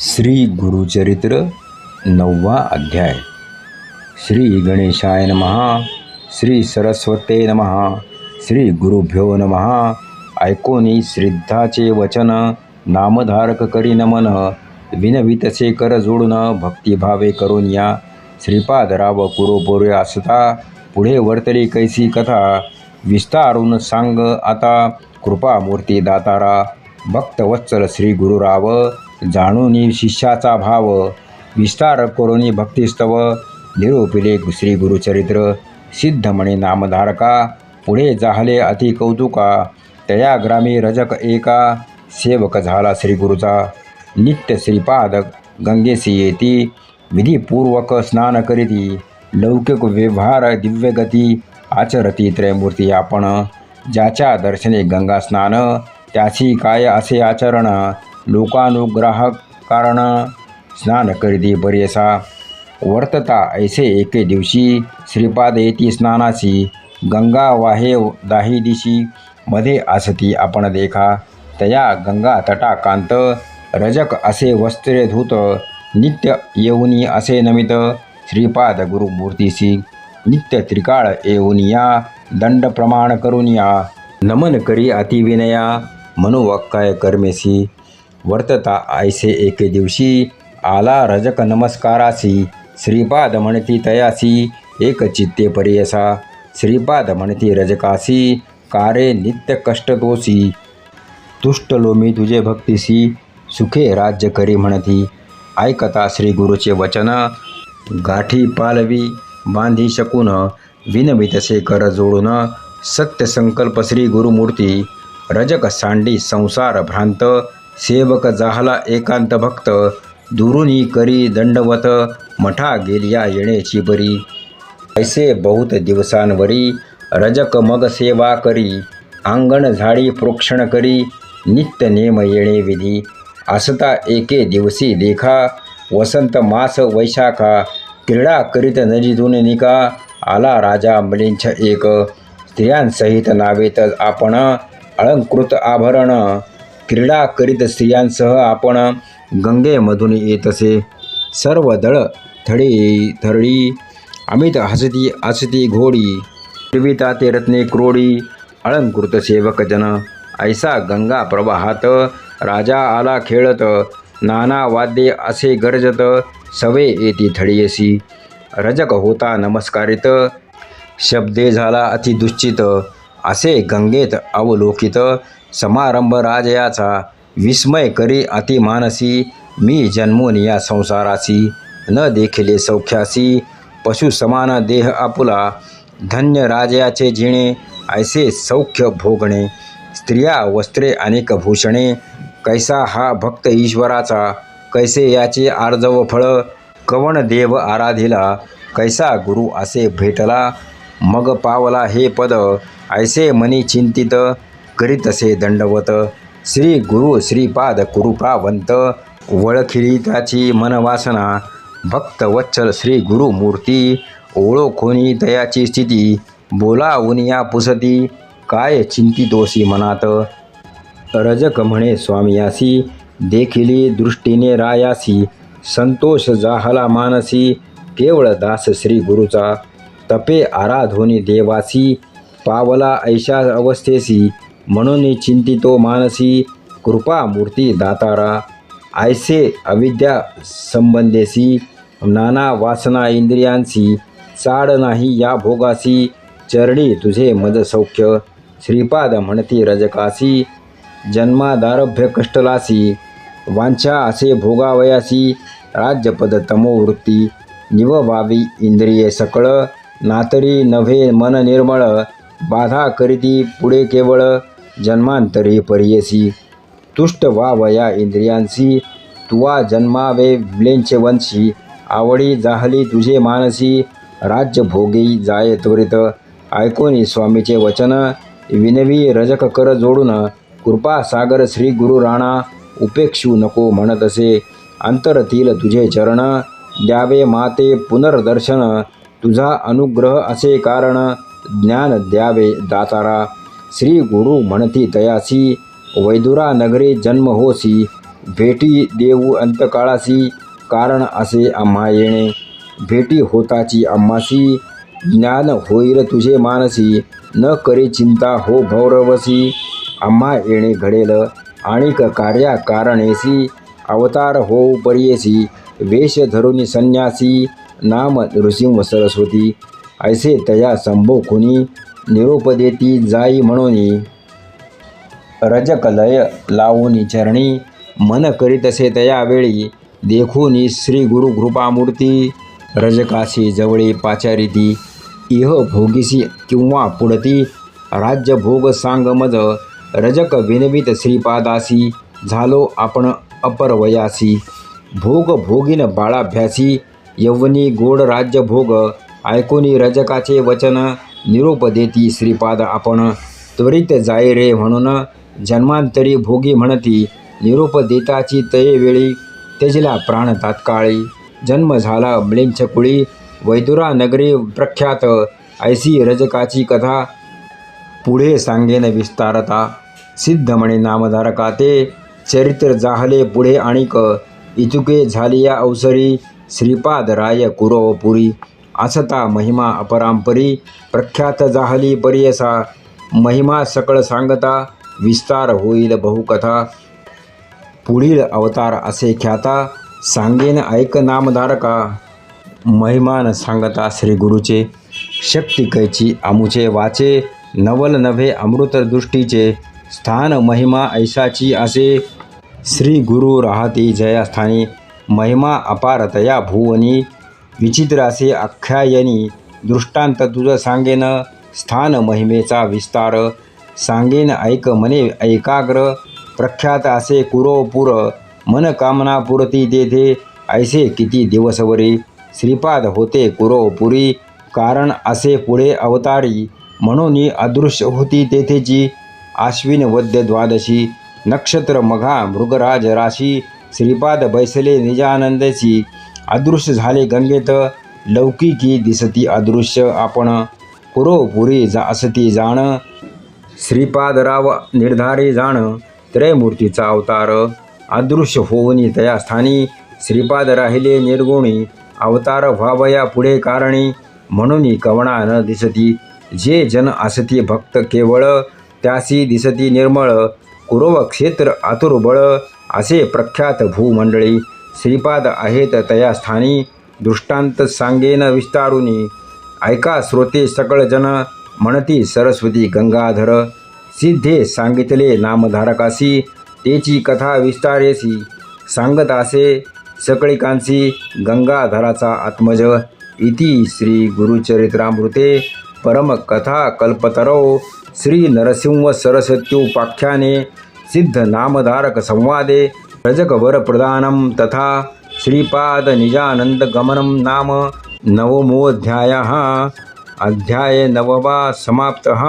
श्री गुरुचरित्र 9वा अध्याय. श्री गणेशाय नमः. श्री सरस्वते नमः. श्री गुरुभ्यो नमः. ऐकोनी श्रीद्धाचे वचन, नामधारक करी नमन. विनवितसे कर जोडून, भक्तिभावे करून या. श्रीपादराव कुरोपोरे असता, पुढे वर्तली कैसी कथा. विस्तारून सांग आता, कृपामूर्ती दातारा. भक्तवत्सल श्री गुरुराव, जाणूनी शिष्याचा भाव. विस्तार करोनी भक्तिस्तव, निरोपिले श्री गुरुचरित्र. सिद्ध म्हणे नामधारका, पुढे जाहले अति कौतुका. तया ग्रामी रजक एका, सेवक झाला श्री गुरुचा. नित्य श्रीपाद गंगेसी येती, विधीपूर्वक स्नान करीती. लौकिक व्यवहार दिव्यगती, आचरती त्रयमूर्ती आपण. ज्याच्या दर्शने गंगा स्नान, त्याची काय असे आचरण. लोकानुग्राहक कारण, स्नान करीती बरेसा. वर्तता ऐसे एके दिवशी, श्रीपाद येती स्नानासी. गंगा वाहे दाही दिशी, मध्ये असती आपण देखा. तया गंगा तटाकांत, रजक असे वस्त्रे धूत. नित्य येऊनी असे नमित, श्रीपाद गुरुमूर्तीसी. नित्य त्रिकाळ येऊनिया, दंड प्रमाण करूनिया. नमन करी अतिविनया, मनोवाक्काय कर्मेसी. वर्तता ऐसे एके दिवशी, आला रजक नमस्कारासी. श्रीपाद म्हणती तयासी, एक चित्ते परियसा. श्रीपाद म्हणती रजकासी, कारे नित्य कष्ट तोसी. तुष्टलो मी तुझे भक्तीसी, सुखे राज्य करी म्हणती. ऐकता श्री गुरुचे वचन, गाठी पालवी बांधी शकून. विनवितसे कर जोडून, सत्य संकल्प श्री गुरुमूर्ती. रजक सांडी संसार भ्रांत, सेवक जाहला एकांत भक्त. दुरुनी करी दंडवत, मठा गेलिया येण्याची बरी. ऐसे बहुत दिवसांवरी, रजक मग सेवा करी. अंगण झाडी प्रोक्षण करी, नित्य नेम येणे विधी. असता एके दिवसी देखा, वसंत मास वैशाखा. क्रीडा करीत नदीतून निका, आला राजा मलिंछ एक. स्त्रियांसहित नावेत आपण, अलंकृत आभरण. क्रीडा करीत स्त्रियांसह आपण, गंगेमधून येतसे. सर्व दळ थडी थरडी, अमित हसती असती घोडी. फिरविता ते रत्ने क्रोडी, अलंकृत सेवक जन. ऐसा गंगा प्रवाहात, राजा आला खेळत. नाना वाद्ये असे गरजत, सवे येती थडीयसी. रजक होता नमस्कारित, शब्दे झाला अति दुश्चित. असे गंगेत अवलोकित, समारंभ राजयाचा. विस्मय करी अतिमानसी, मी जन्मून या संसारासी. न देखिले सौख्यासी, पशु समान देह आपुला. धन्य राजयाचे जिणे, ऐसे सौख्य भोगणे. स्त्रिया वस्त्रे अनेक भूषणे, कैसा हा भक्त ईश्वराचा. कैसे याचे आर्जव फळ, कवण देव आराधिला. कैसा गुरु असे भेटला, मग पावला हे पद. ऐसे मनी चिंतित, करीतसे दंडवत. श्री गुरु श्रीपाद कुरुप्रावंत, वळखिली त्याची मनवासना. भक्तवत्सल श्री गुरुमूर्ती, ओळखोनी तयाची स्थिती. बोलावून या पुसती, काय चिंतितोसी मनात. रजक म्हणे स्वामियासी, देखिली दृष्टीने रायासी. संतोष जाहला मानसी, केवळ दास श्री गुरुचा. तपे आराधोनी देवासी, पावला ऐशा अवस्थेसी. म्हणून चिंतितो मानसी, कृपामूर्ती दातारा. ऐसे अविद्या संबंधेसी, नाना वासना इंद्रियांसी. चाड नाही या भोगासी, चरणी तुझे मज सौख्य. श्रीपाद म्हणती रजकासी, जन्मादारभ्य कष्टलासी. वांछा असे भोगावयासी, राज्यपद तमोवृत्ती. निववावी इंद्रिये सकळ, नातरी नव्हे मन निर्मळ. बाधा करीती पुढे केवळ, जन्मांतरी परियसी. तुष्ट व्हावया इंद्रियांसी, तुवा जन्मावे म्लेंछ वंशी. आवडी जाहली तुझे मानसी, राज्य भोगी जाय त्वरित. ऐकोनी स्वामीचे वचन, विनवी रजक कर जोडून. कृपा सागर श्री गुरु राणा, उपेक्षू नको म्हणतसे. अंतरतील तुझे चरण, द्यावे माते पुनर्दर्शन. तुझा अनुग्रह असे कारण, ज्ञान द्यावे दातारा. श्री गुरु म्हणती तयासी, वैदुरा नगरी जन्म होसी. भेटी देऊ अंतकाळासी, कारण असे आम्हा येणे. भेटी होताची आम्हासी, ज्ञान होईल तुझे मानसी. न करे चिंता हो भौरवसी, आम्हा येणे घडेल आणिक कार्या कारणेसी. अवतार होऊ परियेसी, वेश धरुनी संन्यासी. नाम नृसिंह सरस्वती, ऐसे तया संभोकुनी. निरोप देती जाई म्हणूनी, रजकलय लावूनी चरणी. मन करीतसे तया वेळी, देखूनी श्री गुरु कृपामूर्ती. रजकाशी जवळे पाचारिती, इह भोगीसी किंवा पुढती. राज्य भोग सांग मज, रजक विनवित श्रीपादासी. झालो आपण अपरवयासी, भोग भोगीन बाळाभ्यासी. यवनी गोड राज्य भोग, ऐकोनी रजकाचे वचन. निरोप देती श्रीपाद आपण, त्वरित जाई रे म्हणून. जन्मांतरी भोगी म्हणती, निरोप देताची तये वेळी. त्यजला प्राण तात्काळी, जन्म झाला म्लेच्छकुळी. वैदुरा नगरी प्रख्यात, ऐसी रजकाची कथा. पुढे सांगेन विस्तारता, सिद्ध म्हणे नामधारका ते. चरित्र जाहले पुढे आणिक, इतुके झालिया अवसरी. श्रीपाद राय कुरवपुरी, असता महिमा अपरांपरी. प्रख्यात जाहली परियसा, महिमा सकळ सांगता. विस्तार होईल बहुकथा, पुढील अवतार असे ख्याता. सांगेन ऐक नामधारका, महिमान सांगता श्री गुरुचे. शक्ती कैची आमुचे वाचे, नवल नभे अमृत दृष्टीचे. स्थान महिमा ऐसाची असे, श्री गुरु राहती जयास्थानी. महिमा अपार तया भुवनी, विचित्र असे आख्यायनी. दृष्टांत तुझ सांगेन, स्थान महिमेचा विस्तार. सांगेन ऐक मने ऐकाग्र, प्रख्यात असे कुरवपूर. मन कामना पुरती तेथे, ऐसे किती दिवसवरी. श्रीपाद होते कुरवपुरी, कारण असे पुढे अवतारी. म्हणून अदृश्य होती तेथेची. आश्विन वद्य द्वादशी, नक्षत्र मघा मृगराज राशी. श्रीपाद बैसले निजानंदसी, अदृश्य झाले गंगेत. लौकिकी दिसती अदृश्य आपण, कुरवपुरी असती जाण. श्रीपादराव निर्धारी जाण, त्रयमूर्तीचा अवतार. अदृश्य होऊनी तया स्थानी, श्रीपाद राहिले निर्गुणी. अवतार व्हावया पुढे कारणी, म्हणून कवणा न दिसती. जे जन असती भक्त केवळ, त्यासी दिसती निर्मळ. कुरव क्षेत्र आतुरबळ, असे प्रख्यात भूमंडळी. श्रीपाद आहेत तया स्थानी, दृष्टांत सांगेन विस्तारुनी. ऐका श्रोते सकळ जन, म्हणती सरस्वती गंगाधर. सिद्धे सांगितले नामधारकासी, तेची कथा विस्तारेसी. सांगत असे सकळिकांसी, गंगाधराचा आत्मज. इति श्री गुरुचरित्रामृते परमकथा कल्पतरो. श्री नरसिंह सरस्वत्युपाख्याने सिद्ध नामधारक संवादे. रजकवर प्रदानं तथा श्रीपाद निजानंद गमनं नाम नवमोऽध्यायः. अध्याय नववा समाप्तः.